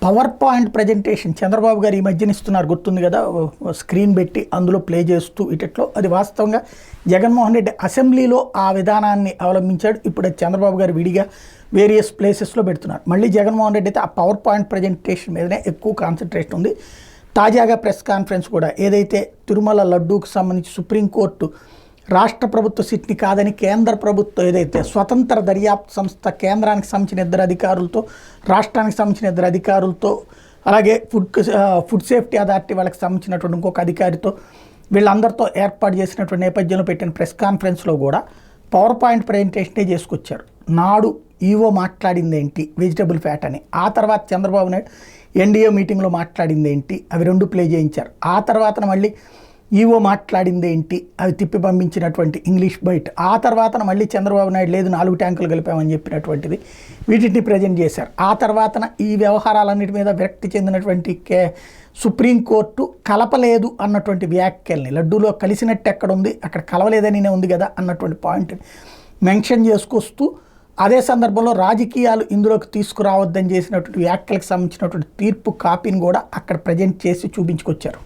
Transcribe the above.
Power point presentation Chandrababu గారు ఈ మధ్యన ఇస్తున్నారు, గుర్తుంది కదా, స్క్రీన్ పెట్టి అందులో ప్లే చేస్తూ ఇటట్లో. అది వాస్తవంగా జగన్మోహన్ రెడ్డి అసెంబ్లీలో ఆ విధానాన్ని అవలంబించాడు. ఇప్పుడు అది చంద్రబాబు గారు విడిగా వేరియస్ ప్లేసెస్లో పెడుతున్నారు. మళ్ళీ జగన్మోహన్ రెడ్డి అయితే ఆ పవర్ పాయింట్ ప్రజెంటేషన్ మీదనే ఎక్కువ కాన్సన్ట్రేషన్ ఉంది. తాజాగా ప్రెస్ కాన్ఫరెన్స్ కూడా ఏదైతే తిరుమల లడ్డూకు సంబంధించి సుప్రీంకోర్టు రాష్ట్ర ప్రభుత్వ సిట్ని కాదని కేంద్ర ప్రభుత్వం ఏదైతే స్వతంత్ర దర్యాప్తు సంస్థ కేంద్రానికి సంబంధించిన 2 అధికారులతో, రాష్ట్రానికి సంబంధించిన 2 అధికారులతో, అలాగే ఫుడ్ సేఫ్టీ అథారిటీ వాళ్ళకి సంబంధించినటువంటి ఇంకొక అధికారితో, వీళ్ళందరితో ఏర్పాటు చేసినటువంటి నేపథ్యంలో పెట్టిన ప్రెస్ కాన్ఫరెన్స్లో కూడా పవర్ పాయింట్ ప్రజెంటేషనే చేసుకొచ్చారు. నాడు ఈవో మాట్లాడింది ఏంటి, వెజిటబుల్ ఫ్యాట్ అని. ఆ తర్వాత చంద్రబాబు నాయుడు ఎన్డీఏ మీటింగ్లో మాట్లాడింది ఏంటి, అవి 2 ప్లే చేయించారు. ఆ తర్వాత మళ్ళీ ఈవో మాట్లాడింది ఏంటి, అవి తిప్పి పంపించినటువంటి ఇంగ్లీష్ బైట్. ఆ తర్వాత మళ్ళీ చంద్రబాబు నాయుడు లేదు 4 ట్యాంకులు కలిపామని చెప్పినటువంటిది, వీటిని ప్రజెంట్ చేశారు. ఆ తర్వాత ఈ వ్యవహారాలన్నిటి మీద విరక్తి చెందినటువంటి సుప్రీంకోర్టు కలపలేదు అన్నటువంటి వ్యాఖ్యల్ని, లడ్డూలో కలిసినట్టు ఎక్కడ ఉంది, అక్కడ కలవలేదని ఉంది కదా అన్నటువంటి పాయింట్ని మెన్షన్ చేసుకొస్తూ, అదే సందర్భంలో రాజకీయాలు ఇందులోకి తీసుకురావద్దని చేసినటువంటి వ్యాఖ్యలకు సంబంధించినటువంటి తీర్పు కాపీని కూడా అక్కడ ప్రజెంట్ చేసి చూపించుకొచ్చారు.